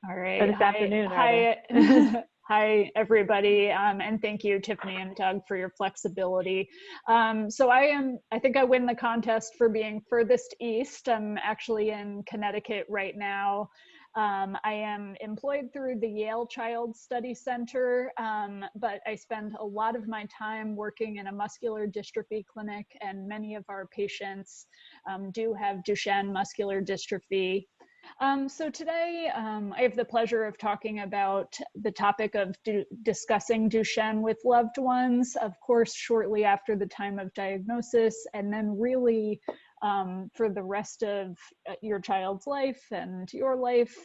All or right. this afternoon rather. Hi, hi, everybody. And thank you, Tiffany and Doug, for your flexibility. So I think I win the contest for being furthest east. I'm actually in Connecticut right now. I am employed through the Yale Child Study Center, but I spend a lot of my time working in a muscular dystrophy clinic, and many of our patients do have Duchenne muscular dystrophy. So today, I have the pleasure of talking about the topic of discussing Duchenne with loved ones, of course, shortly after the time of diagnosis, and then really for the rest of your child's life and your life.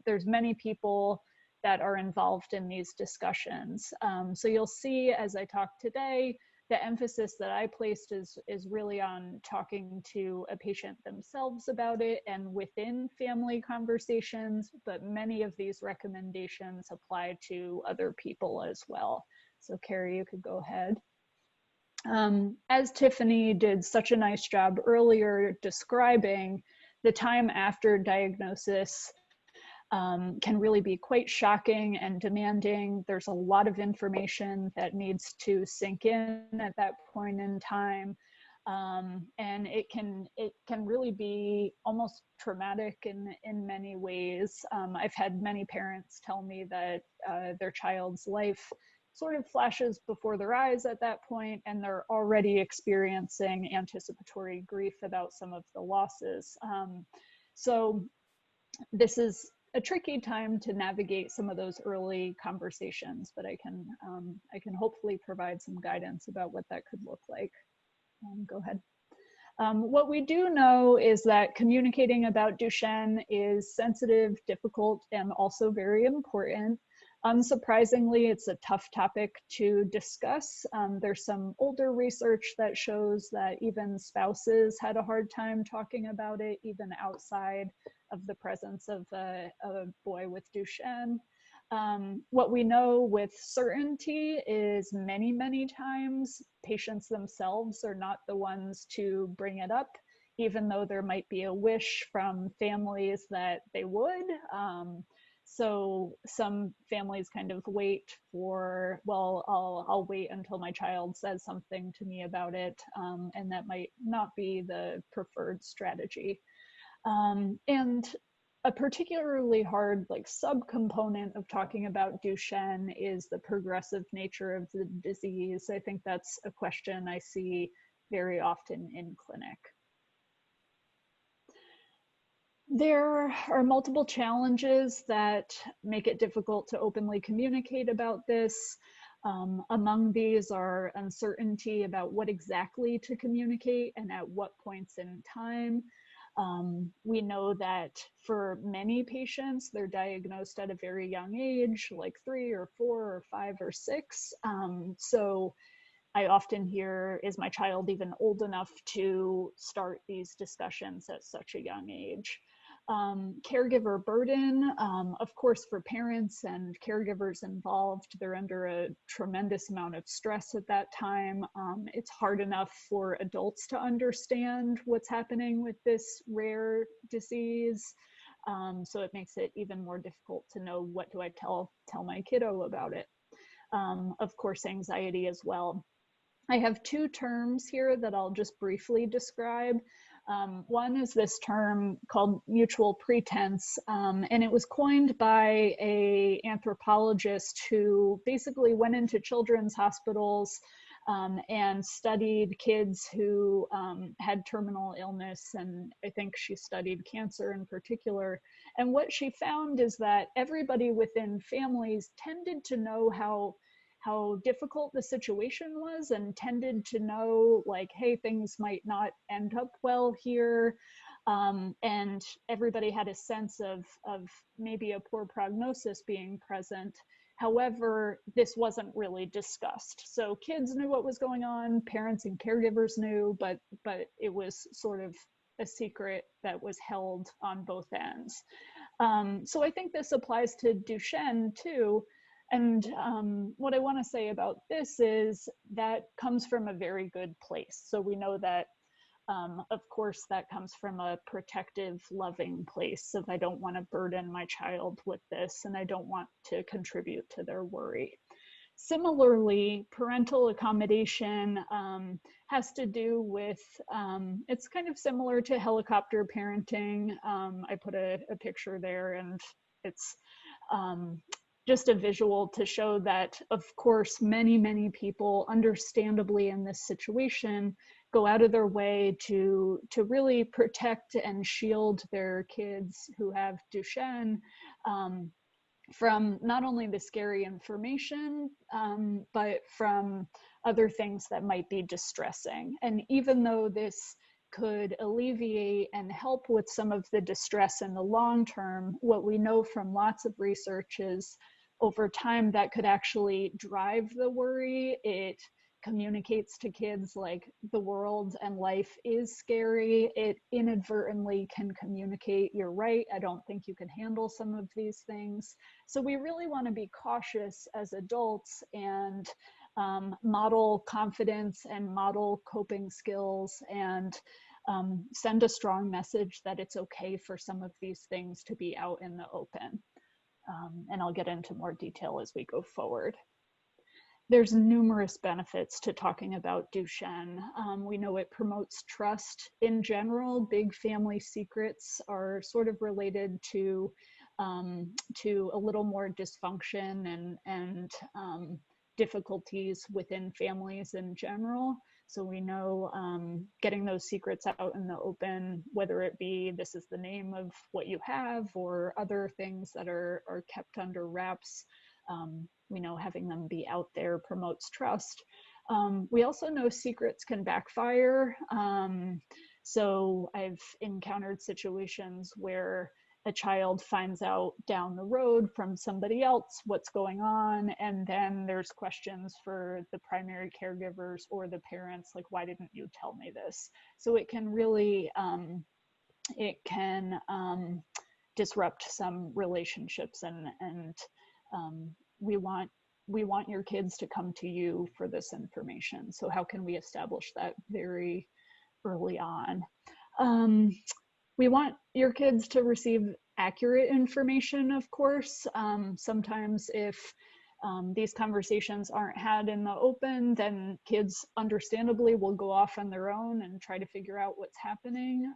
There's many people that are involved in these discussions. So you'll see as I talk today, the emphasis that I placed is really on talking to a patient themselves about it and within family conversations, but many of these recommendations apply to other people as well. So Carrie, you could go ahead. As Tiffany did such a nice job earlier describing, the time after diagnosis can really be quite shocking and demanding. There's a lot of information that needs to sink in at that point in time. And it can really be almost traumatic in many ways. I've had many parents tell me that their child's life sort of flashes before their eyes at that point, and they're already experiencing anticipatory grief about some of the losses. So this is a tricky time to navigate some of those early conversations, but I can hopefully provide some guidance about what that could look like. Go ahead. What we do know is that communicating about Duchenne is sensitive, difficult, and also very important. Unsurprisingly, it's a tough topic to discuss. There's some older research that shows that even spouses had a hard time talking about it, even outside of the presence of a boy with Duchenne. What we know with certainty is many times patients themselves are not the ones to bring it up, even though there might be a wish from families that they would. So some families kind of wait for, well, I'll wait until my child says something to me about it, and that might not be the preferred strategy. And a particularly hard subcomponent of talking about Duchenne is the progressive nature of the disease. I think that's a question I see very often in clinic. There are multiple challenges that make it difficult to openly communicate about this. Among these are uncertainty about what exactly to communicate and at what points in time. We know that for many patients, they're diagnosed at a very young age, like 3 or 4 or 5 or 6. So I often hear, is my child even old enough to start these discussions at such a young age? Caregiver burden, of course, for parents and caregivers involved, they're under a tremendous amount of stress at that time. It's hard enough for adults to understand what's happening with this rare disease. So it makes it even more difficult to know, what do I tell my kiddo about it? Of course, anxiety as well. I have 2 terms here that I'll just briefly describe. One is this term called mutual pretense, and it was coined by an anthropologist who basically went into children's hospitals and studied kids who had terminal illness, and I think she studied cancer in particular. And what she found is that everybody within families tended to know how difficult the situation was and tended to know, like, hey, things might not end up well here. And everybody had a sense of maybe a poor prognosis being present. However, this wasn't really discussed. So kids knew what was going on, parents and caregivers knew, but it was sort of a secret that was held on both ends. So I think this applies to Duchenne too. And what I want to say about this is that comes from a very good place. So we know that Of course, that comes from a protective, loving place of I don't want to burden my child with this and I don't want to contribute to their worry. Similarly, parental accommodation has to do with, it's kind of similar to helicopter parenting. I put a picture there, and it's just a visual to show that, of course, many, many people, understandably in this situation, go out of their way to really protect and shield their kids who have Duchenne from not only the scary information, but from other things that might be distressing. And even though this could alleviate and help with some of the distress in the long term, what we know from lots of research is over time that could actually drive the worry. It communicates to kids like the world and life is scary. It inadvertently can communicate, you're right, I don't think you can handle some of these things. So we really want to be cautious as adults and model confidence and model coping skills and send a strong message that it's okay for some of these things to be out in the open. And I'll get into more detail as we go forward. There's numerous benefits to talking about Duchenne. We know it promotes trust in general. Big family secrets are sort of related to a little more dysfunction and difficulties within families in general. So we know getting those secrets out in the open, whether it be this is the name of what you have or other things that are kept under wraps, we know having them be out there promotes trust. We also know secrets can backfire. So I've encountered situations where a child finds out down the road from somebody else what's going on, and then there's questions for the primary caregivers or the parents, like, why didn't you tell me this? So it can really, disrupt some relationships, and we want your kids to come to you for this information. So how can we establish that very early on? We want your kids to receive accurate information, of course. Sometimes if these conversations aren't had in the open, then kids understandably will go off on their own and try to figure out what's happening.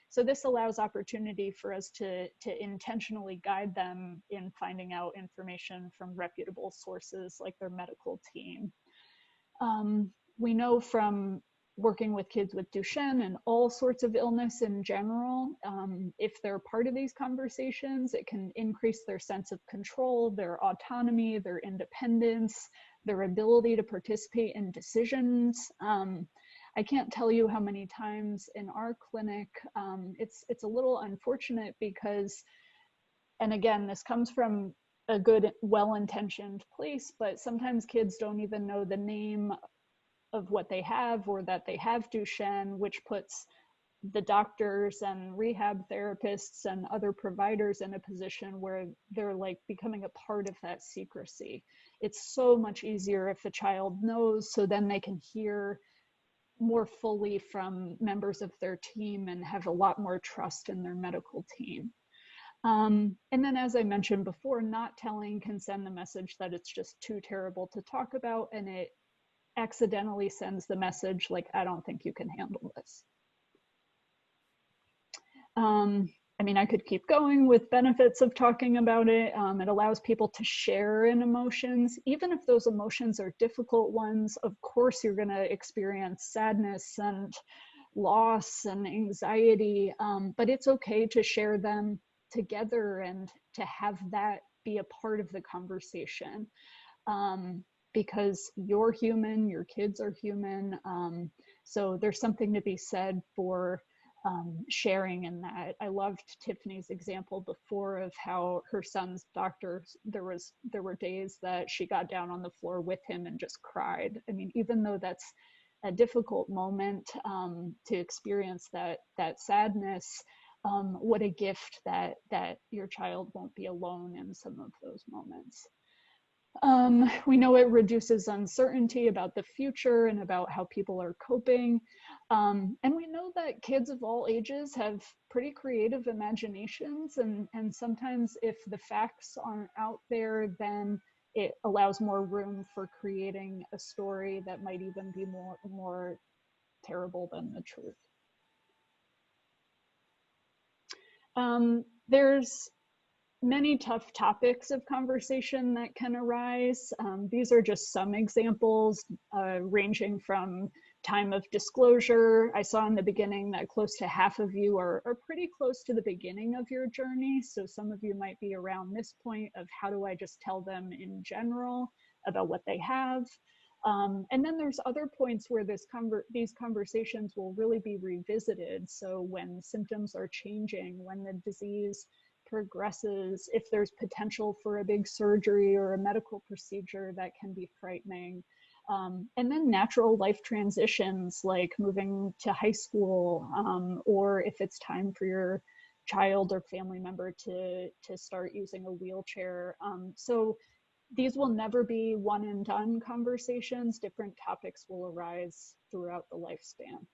So this allows opportunity for us to intentionally guide them in finding out information from reputable sources like their medical team. We know from working with kids with Duchenne and all sorts of illness in general, if they're part of these conversations, it can increase their sense of control, their autonomy, their independence, their ability to participate in decisions. I can't tell you how many times in our clinic, it's a little unfortunate because, and again, this comes from a good, well-intentioned place, but sometimes kids don't even know the name of what they have or that they have Duchenne, which puts the doctors and rehab therapists and other providers in a position where they're like becoming a part of that secrecy. It's so much easier if a child knows, so then they can hear more fully from members of their team and have a lot more trust in their medical team. And then, as I mentioned before, not telling can send the message that it's just too terrible to talk about, and it accidentally sends the message like, I don't think you can handle this. I mean, I could keep going with benefits of talking about it. It allows people to share in emotions, even if those emotions are difficult ones. Of course, you're going to experience sadness and loss and anxiety, but it's okay to share them together and to have that be a part of the conversation. Because you're human, your kids are human. So there's something to be said for sharing in that. I loved Tiffany's example before of how her son's doctor, there were days that she got down on the floor with him and just cried. I mean, even though that's a difficult moment to experience that sadness, what a gift that your child won't be alone in some of those moments. We know it reduces uncertainty about the future and about how people are coping. And we know that kids of all ages have pretty creative imaginations, and sometimes if the facts aren't out there, then it allows more room for creating a story that might even be more terrible than the truth. There's many tough topics of conversation that can arise. These are just some examples, ranging from time of disclosure. I saw in the beginning that close to half of you are pretty close to the beginning of your journey. So some of you might be around this point of how do I just tell them in general about what they have. And then there's other points where these conversations will really be revisited. So when symptoms are changing, when the disease progresses, if there's potential for a big surgery or a medical procedure, that can be frightening. And then natural life transitions like moving to high school, or if it's time for your child or family member to start using a wheelchair. So these will never be one and done conversations. Different topics will arise throughout the lifespan.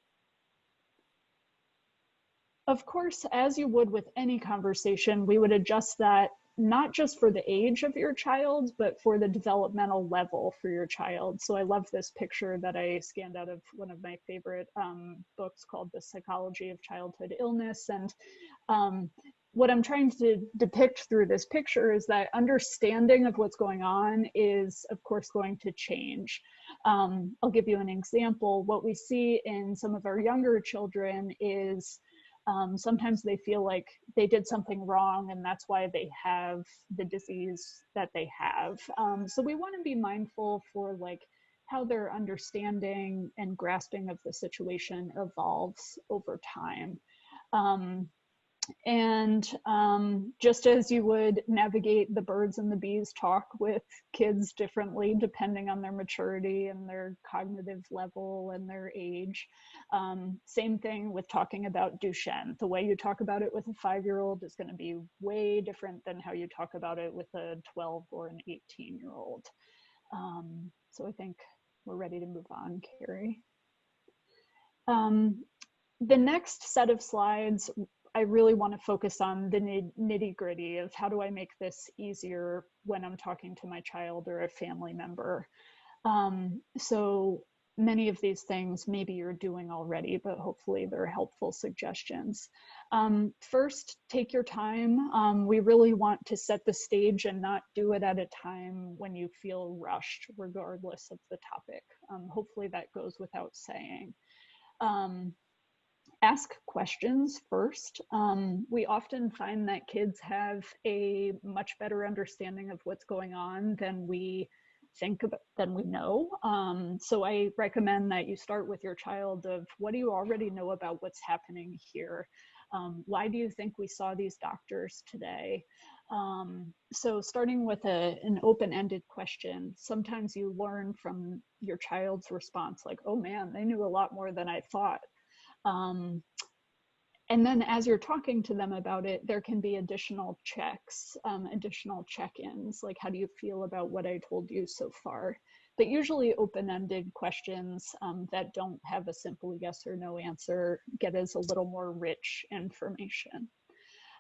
Of course, as you would with any conversation, we would adjust that not just for the age of your child, but for the developmental level for your child. So I love this picture that I scanned out of one of my favorite books called The Psychology of Childhood Illness. And what I'm trying to depict through this picture is that understanding of what's going on is, of course, going to change. I'll give you an example. What we see in some of our younger children is sometimes they feel like they did something wrong and that's why they have the disease that they have. So we want to be mindful for like how their understanding and grasping of the situation evolves over time. Just as you would navigate the birds and the bees talk with kids differently depending on their maturity and their cognitive level and their age, same thing with talking about Duchenne. The way you talk about it with a 5-year-old is going to be way different than how you talk about it with a 12 or an 18-year-old. So I think we're ready to move on, Carrie. The next set of slides, I really want to focus on the nitty gritty of how do I make this easier when I'm talking to my child or a family member. So many of these things maybe you're doing already, but hopefully they're helpful suggestions. First, take your time. We really want to set the stage and not do it at a time when you feel rushed, regardless of the topic. Hopefully that goes without saying. Ask questions first. We often find that kids have a much better understanding of what's going on than we think about, than we know. So I recommend that you start with your child of what do you already know about what's happening here? Why do you think we saw these doctors today? So starting with an open-ended question, sometimes you learn from your child's response, like, oh man, they knew a lot more than I thought. And then as you're talking to them about it, there can be additional checks, additional check-ins, like how do you feel about what I told you so far? But usually open-ended questions that don't have a simple yes or no answer get us a little more rich information.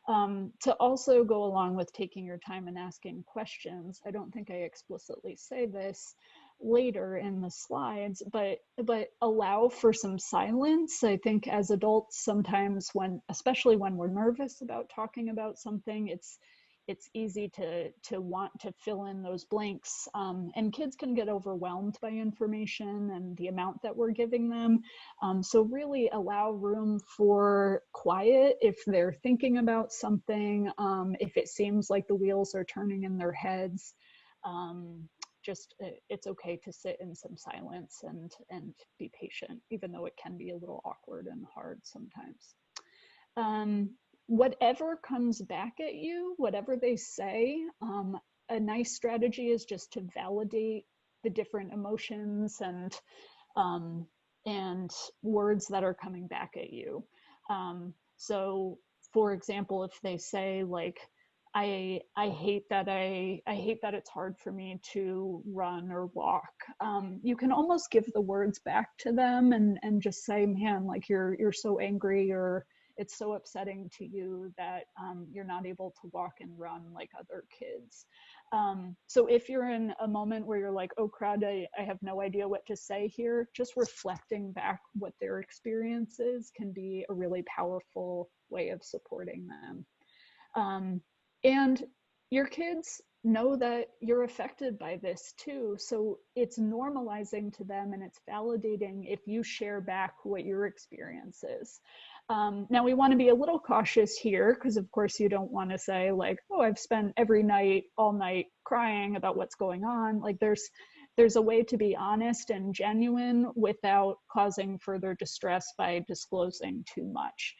To also go along with taking your time and asking questions, I don't think I explicitly say this later in the slides, but allow for some silence. I think as adults, sometimes especially when we're nervous about talking about something, it's easy to want to fill in those blanks. And kids can get overwhelmed by information and the amount that we're giving them. So really allow room for quiet if they're thinking about something, if it seems like the wheels are turning in their heads. It's okay to sit in some silence and be patient, even though it can be a little awkward and hard sometimes. Whatever comes back at you, whatever they say, a nice strategy is just to validate the different emotions and words that are coming back at you. So for example, if they say like, I hate that I hate that it's hard for me to run or walk. You can almost give the words back to them and just say, man, like you're so angry, or it's so upsetting to you that you're not able to walk and run like other kids. So if you're in a moment where you're like, oh crud, I have no idea what to say here, just reflecting back what their experience is can be a really powerful way of supporting them. And your kids know that you're affected by this too. So it's normalizing to them and it's validating if you share back what your experience is. Now we want to be a little cautious here because of course you don't want to say like, oh, I've spent every night, all night crying about what's going on. Like there's a way to be honest and genuine without causing further distress by disclosing too much.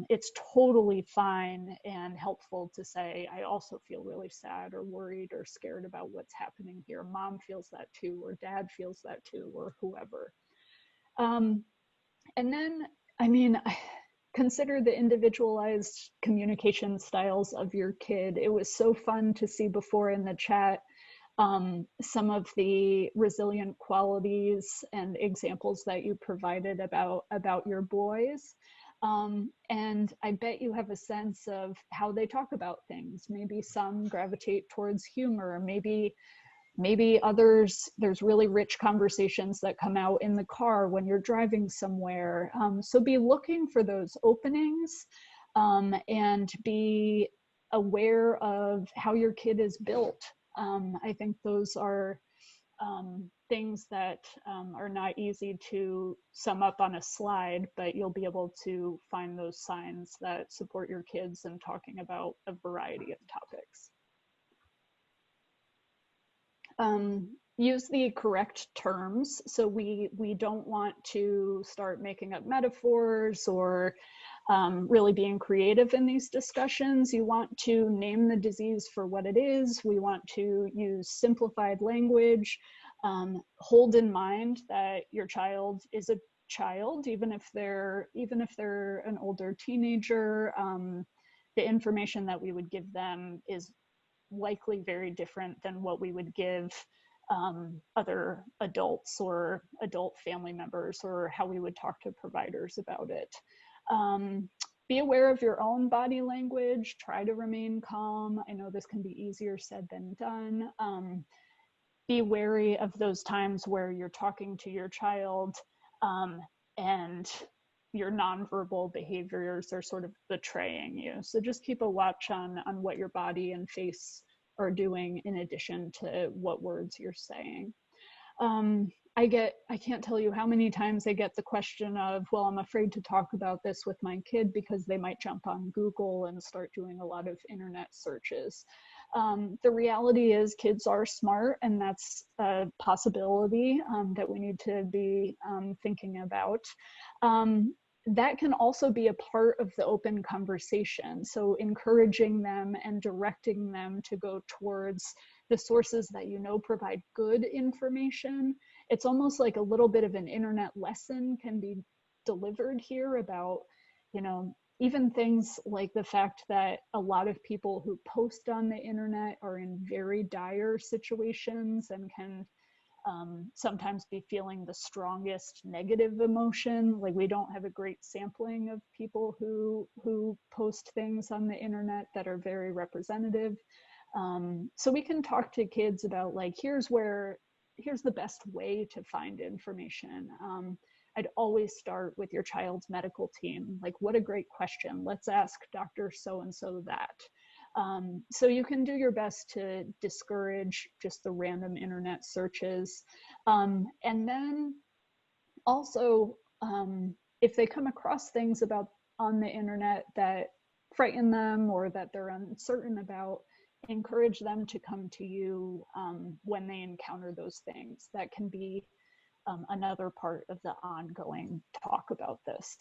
It's totally fine and helpful to say, I also feel really sad or worried or scared about what's happening here. Mom feels that too, or dad feels that too, or whoever. And then, I mean, consider the individualized communication styles of your kid. It was so fun to see before in the chat some of the resilient qualities and examples that you provided about your boys. And I bet you have a sense of how they talk about things. Maybe some gravitate towards humor, maybe others, there's really rich conversations that come out in the car when you're driving somewhere. So be looking for those openings and be aware of how your kid is built. I think those are things that are not easy to sum up on a slide, but you'll be able to find those signs that support your kids in talking about a variety of topics. Use the correct terms. So we don't want to start making up metaphors or really being creative in these discussions. You want to name the disease for what it is. We want to use simplified language. Hold in mind that your child is a child, even if they're an older teenager. The information that we would give them is likely very different than what we would give other adults or adult family members, or how we would talk to providers about it. Be aware of your own body language. Try to remain calm. I know this can be easier said than done. Be wary of those times where you're talking to your child and your nonverbal behaviors are sort of betraying you. So just keep a watch on what your body and face are doing in addition to what words you're saying. I can't tell you how many times I get the question of, well, I'm afraid to talk about this with my kid because they might jump on Google and start doing a lot of internet searches. The reality is kids are smart, and that's a possibility that we need to be thinking about. That can also be a part of the open conversation. So encouraging them and directing them to go towards the sources that you know provide good information. It's almost like a little bit of an internet lesson can be delivered here about, you know, even things like the fact that a lot of people who post on the internet are in very dire situations and can sometimes be feeling the strongest negative emotion. Like we don't have a great sampling of people who post things on the internet that are very representative. So we can talk to kids about like, here's the best way to find information. I'd always start with your child's medical team. Like, what a great question. Let's ask Dr. So-and-so that. So you can do your best to discourage just the random internet searches. And then also, if they come across things on the internet that frighten them or that they're uncertain about, encourage them to come to you when they encounter those things. That can be another part of the ongoing talk about this.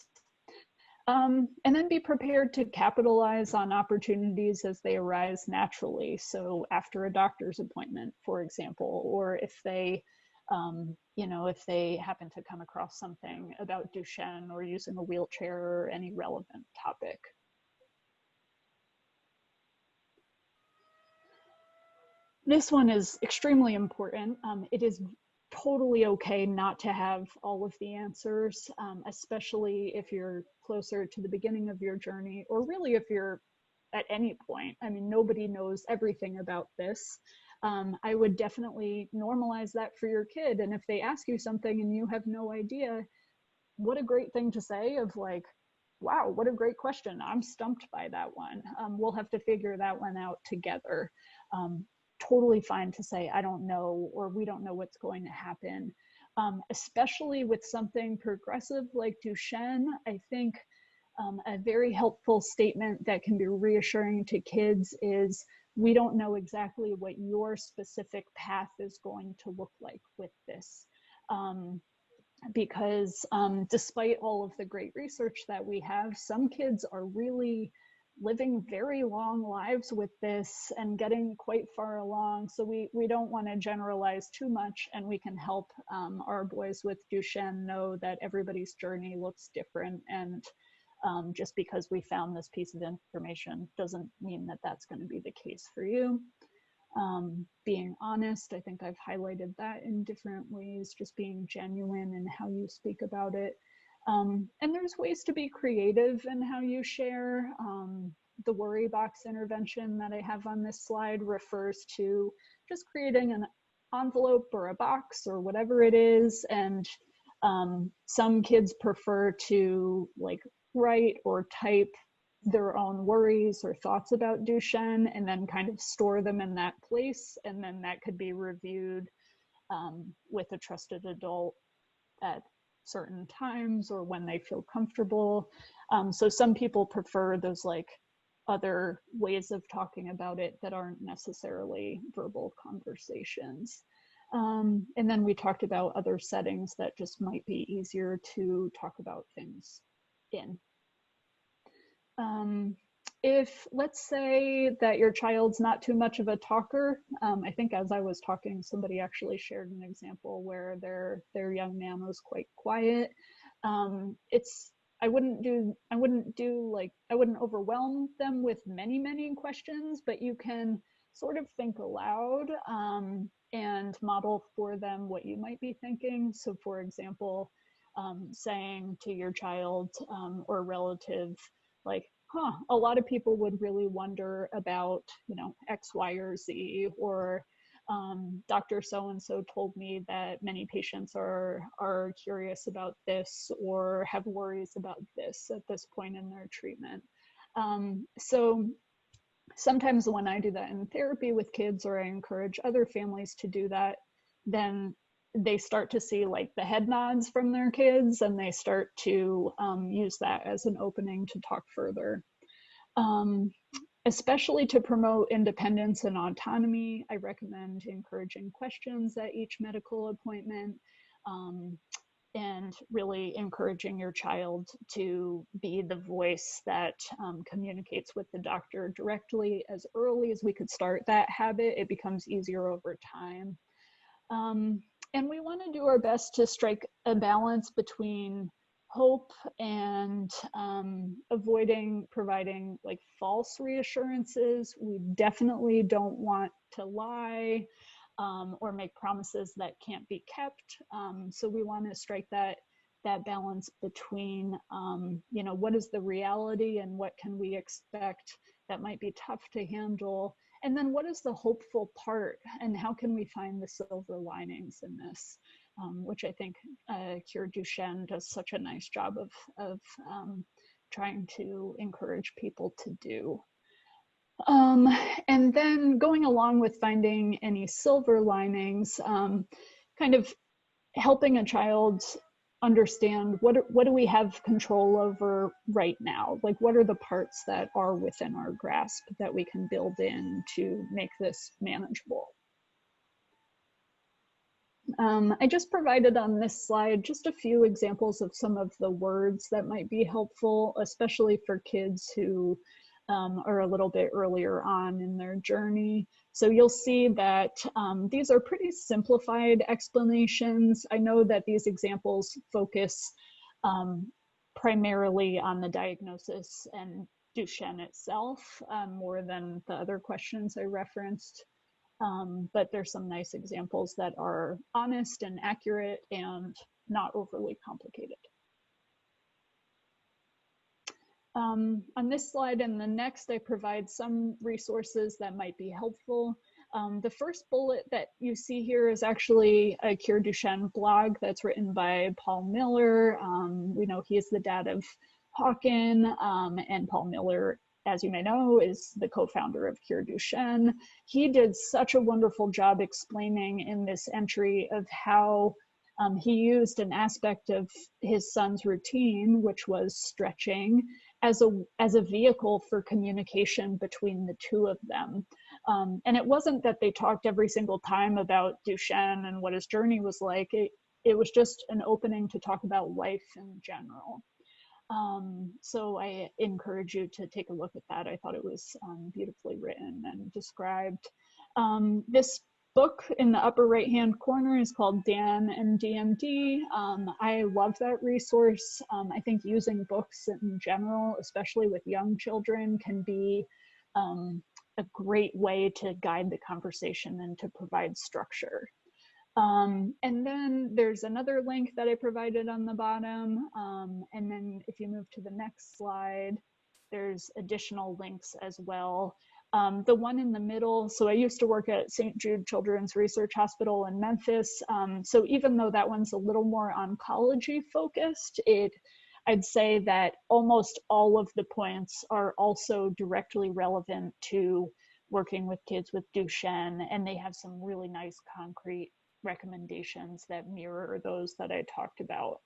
And then be prepared to capitalize on opportunities as they arise naturally. So after a doctor's appointment, for example, or if they, if they happen to come across something about Duchenne or using a wheelchair or any relevant topic. This one is extremely important. It is totally okay not to have all of the answers, especially if you're closer to the beginning of your journey, or really if you're at any point. I mean, nobody knows everything about this. I would definitely normalize that for your kid. And if they ask you something and you have no idea, what a great thing to say of like, wow, what a great question. I'm stumped by that one. We'll have to figure that one out together. Um, totally fine to say, I don't know, or we don't know what's going to happen. Especially with something progressive like Duchenne, I think a very helpful statement that can be reassuring to kids is, we don't know exactly what your specific path is going to look like with this. Because despite all of the great research that we have, some kids are really living very long lives with this and getting quite far along. So we don't want to generalize too much, and we can help our boys with Duchenne know that everybody's journey looks different. And just because we found this piece of information doesn't mean that that's going to be the case for you. Being honest, I think I've highlighted that in different ways, just being genuine in how you speak about it. And there's ways to be creative in how you share. The worry box intervention that I have on this slide refers to just creating an envelope or a box or whatever it is. And some kids prefer to like write or type their own worries or thoughts about Duchenne and then kind of store them in that place. And then that could be reviewed with a trusted adult at certain times or when they feel comfortable. So some people prefer those like other ways of talking about it that aren't necessarily verbal conversations. And then we talked about other settings that just might be easier to talk about things in. If let's say that your child's not too much of a talker, I think as I was talking, somebody actually shared an example where their young man was quite quiet. It's I wouldn't overwhelm them with many questions, but you can sort of think aloud and model for them what you might be thinking. So, for example, saying to your child or relative, like, a lot of people would really wonder about, X, Y, or Z, or Dr. So-and-so told me that many patients are curious about this or have worries about this at this point in their treatment. So sometimes when I do that in therapy with kids, or I encourage other families to do that, then they start to see like the head nods from their kids, and they start to use that as an opening to talk further. Especially to promote independence and autonomy, I recommend encouraging questions at each medical appointment, and really encouraging your child to be the voice that communicates with the doctor directly. As early as we could start that habit, it becomes easier over time. And we want to do our best to strike a balance between hope and avoiding providing like false reassurances. We definitely don't want to lie or make promises that can't be kept. So we want to strike that balance between, what is the reality and what can we expect that might be tough to handle, and then what is the hopeful part and how can we find the silver linings in this, which I think Cure Duchenne does such a nice job of trying to encourage people to do. And then going along with finding any silver linings, kind of helping a child understand what do we have control over right now? Like, what are the parts that are within our grasp that we can build in to make this manageable? I just provided on this slide just a few examples of some of the words that might be helpful, especially for kids who are a little bit earlier on in their journey. So you'll see that these are pretty simplified explanations. I know that these examples focus primarily on the diagnosis and Duchenne itself, more than the other questions I referenced. But there's some nice examples that are honest and accurate and not overly complicated. On this slide and the next, I provide some resources that might be helpful. The first bullet that you see here is actually a Cure Duchenne blog that's written by Paul Miller. We know he is the dad of Hawken, and Paul Miller, as you may know, is the co-founder of Cure Duchenne. He did such a wonderful job explaining in this entry of how he used an aspect of his son's routine, which was stretching, as a vehicle for communication between the two of them. And it wasn't that they talked every single time about Duchenne and what his journey was like. It was just an opening to talk about life in general. So I encourage you to take a look at that. I thought it was beautifully written and described. This book in the upper right hand corner is called Dan and DMD. I love that resource. I think using books in general, especially with young children, can be a great way to guide the conversation and to provide structure. And then there's another link that I provided on the bottom. And then if you move to the next slide, there's additional links as well. The one in the middle, so I used to work at St. Jude Children's Research Hospital in Memphis. So even though that one's a little more oncology focused, I'd say that almost all of the points are also directly relevant to working with kids with Duchenne, and they have some really nice concrete recommendations that mirror those that I talked about.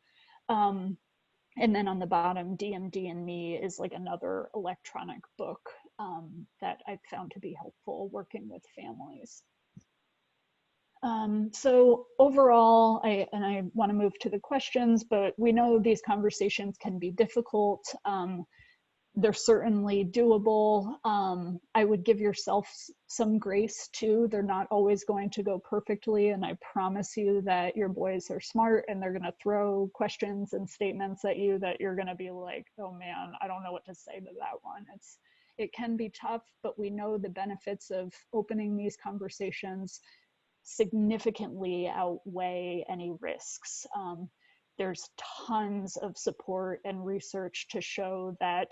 And then on the bottom, DMD and Me is like another electronic book that I've found to be helpful working with families. So overall, I want to move to the questions, but we know these conversations can be difficult. They're certainly doable. I would give yourself some grace too. They're not always going to go perfectly, and I promise you that your boys are smart and they're gonna throw questions and statements at you that you're gonna be like, oh man, I don't know what to say to that one. It can be tough, but we know the benefits of opening these conversations significantly outweigh any risks. There's tons of support and research to show that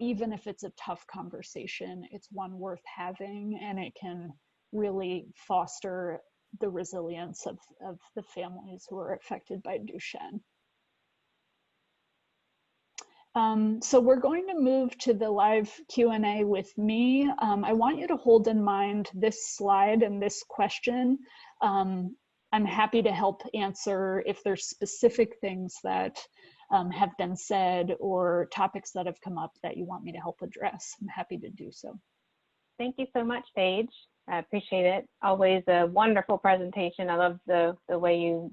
even if it's a tough conversation, it's one worth having, and it can really foster the resilience of the families who are affected by Duchenne. So we're going to move to the live Q&A with me. I want you to hold in mind this slide and this question. I'm happy to help answer if there's specific things that have been said or topics that have come up that you want me to help address. I'm happy to do so. Thank you so much, Paige. I appreciate it. Always a wonderful presentation. I love the way you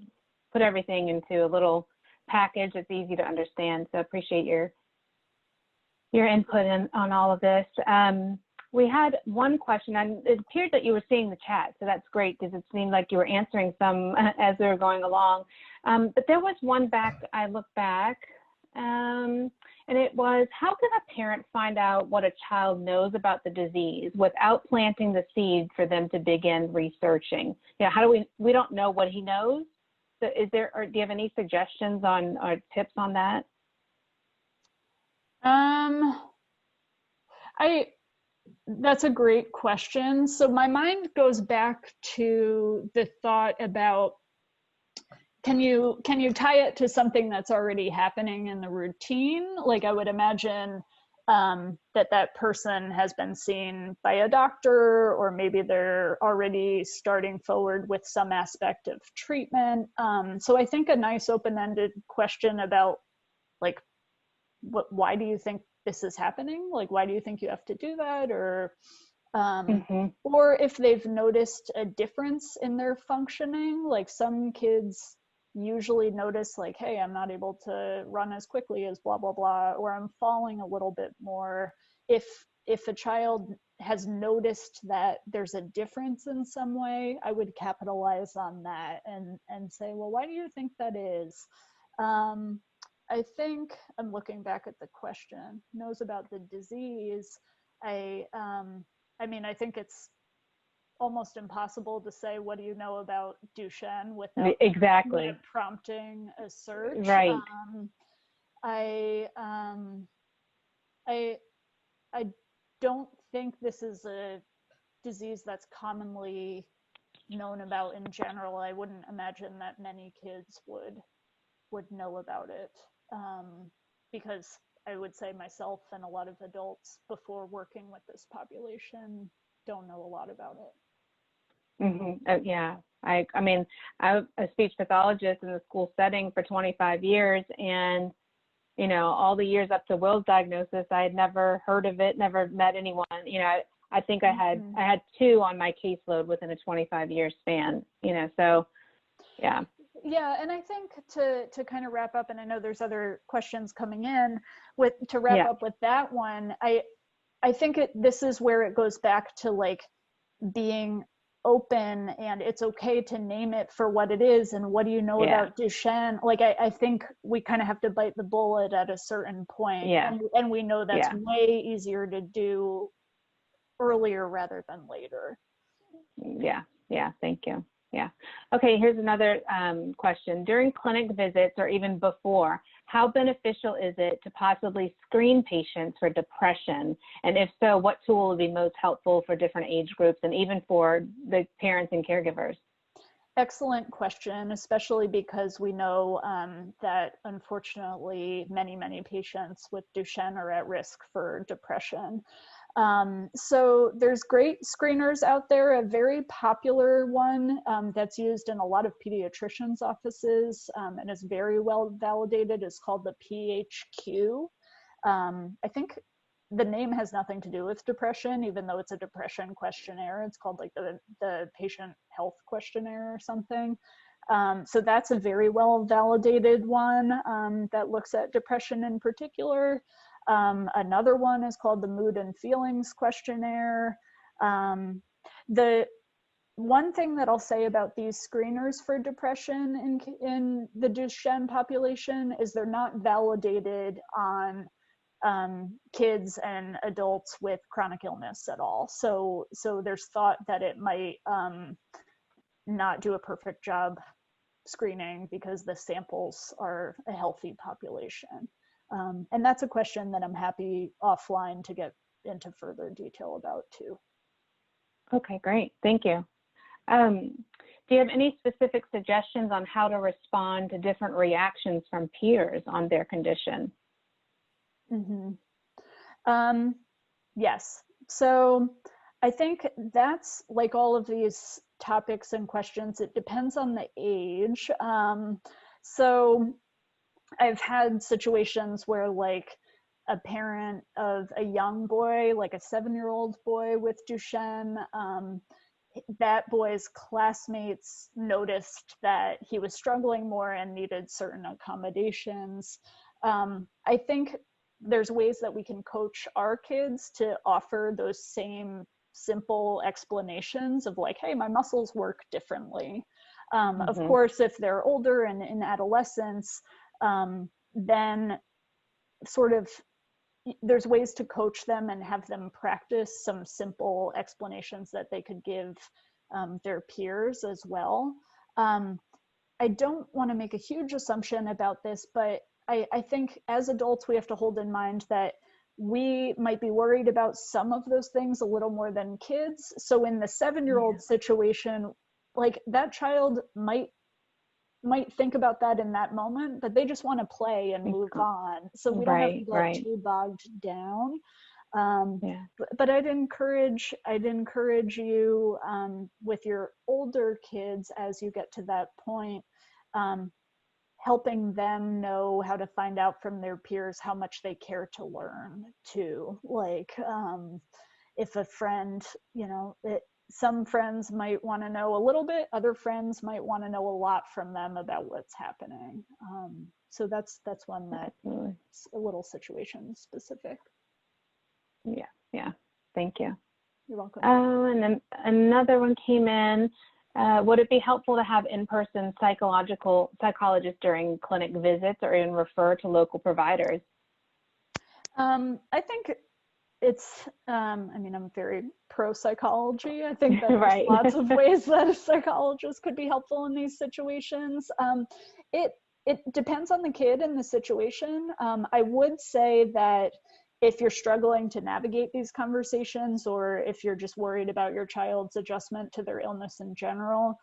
put everything into a little package that's easy to understand. So I appreciate your input on all of this. We had one question, and it appeared that you were seeing the chat, so that's great because it seemed like you were answering some as we were going along. But there was one I looked back, and it was, how can a parent find out what a child knows about the disease without planting the seed for them to begin researching? You know, how do we don't know what he knows. So do you have any suggestions or tips on that? That's a great question. So my mind goes back to the thought about, can you tie it to something that's already happening in the routine? Like I would imagine that person has been seen by a doctor, or maybe they're already starting forward with some aspect of treatment. So I think a nice open-ended question about like, why do you think this is happening? Like, why do you think you have to do that? Or or if they've noticed a difference in their functioning, like some kids usually notice like, hey, I'm not able to run as quickly as blah, blah, blah, or I'm falling a little bit more. If a child has noticed that there's a difference in some way, I would capitalize on that and say, well, why do you think that is? I think I'm looking back at the question, knows about the disease. I mean, I think it's almost impossible to say, what do you know about Duchenne without exactly prompting a search. right. I I I don't think this is a disease that's commonly known about in general. I wouldn't imagine that many kids would know about it, because I would say myself and a lot of adults before working with this population don't know a lot about it. Yeah, I mean, I'm a speech pathologist in the school setting for 25 years, and you know, all the years up to Will's diagnosis, I had never heard of it, never met anyone. You know, I think I had 2 on my caseload within a 25-year span. You know, so yeah. Yeah, and I think to kind of wrap up, and I know there's other questions coming in, to wrap up with that one, I think this is where it goes back to like being open, and it's okay to name it for what it is. And what do you know about Duchenne? Like, I think we kind of have to bite the bullet at a certain point. And we know that's way easier to do earlier rather than later. Yeah, thank you. Yeah. Okay, here's another question. During clinic visits or even before, how beneficial is it to possibly screen patients for depression? And if so, what tool would be most helpful for different age groups and even for the parents and caregivers? Excellent question, especially because we know that unfortunately many patients with Duchenne are at risk for depression. So there's great screeners out there. A very popular one that's used in a lot of pediatricians' offices and is very well validated is called the PHQ. I think the name has nothing to do with depression, even though it's a depression questionnaire. It's called like the patient health questionnaire or something. So that's a very well validated one that looks at depression in particular. Another one is called the Mood and Feelings Questionnaire. The one thing that I'll say about these screeners for depression in the Duchenne population is they're not validated on kids and adults with chronic illness at all. So there's thought that it might not do a perfect job screening because the samples are a healthy population. And that's a question that I'm happy offline to get into further detail about too. Okay, great. Thank you. Do you have any specific suggestions on how to respond to different reactions from peers on their condition? Yes. So I think that's like all of these topics and questions, it depends on the age. So I've had situations where like a parent of a young boy, like a 7-year-old boy with Duchenne, that boy's classmates noticed that he was struggling more and needed certain accommodations. I think there's ways that we can coach our kids to offer those same simple explanations of like, hey, my muscles work differently. Of course, if they're older and in adolescence, then sort of there's ways to coach them and have them practice some simple explanations that they could give their peers as well. I don't want to make a huge assumption about this, but I think as adults, we have to hold in mind that we might be worried about some of those things a little more than kids. So in the 7-year-old situation, like that child might think about that in that moment, but they just want to play and move on. So we don't have to get too bogged down. But I'd encourage you with your older kids as you get to that point, helping them know how to find out from their peers how much they care to learn too. Like if a friend, some friends might want to know a little bit, other friends might want to know a lot from them about what's happening. So that's one that's a little situation specific. Yeah. Thank you. You're welcome. And then another one came in. Would it be helpful to have in-person psychologists during clinic visits or even refer to local providers? I think it's, I mean, I'm very pro psychology. I think that there's Right. lots of ways that a psychologist could be helpful in these situations. It it depends on the kid and the situation. I would say that if you're struggling to navigate these conversations, or if you're just worried about your child's adjustment to their illness in general,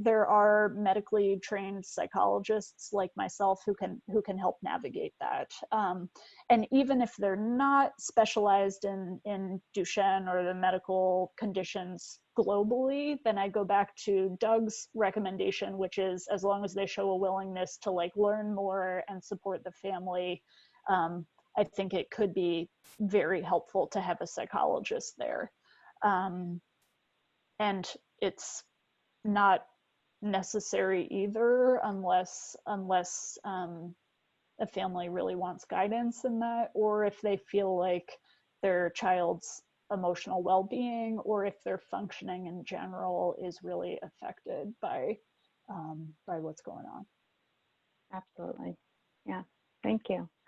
there are medically trained psychologists like myself who can help navigate that. And even if they're not specialized in Duchenne or the medical conditions globally, then I go back to Doug's recommendation, which is as long as they show a willingness to like learn more and support the family, I think it could be very helpful to have a psychologist there. Um, and it's not necessary either unless a family really wants guidance in that, or if they feel like their child's emotional well-being or if their functioning in general is really affected by what's going on. Absolutely. Yeah. Thank you.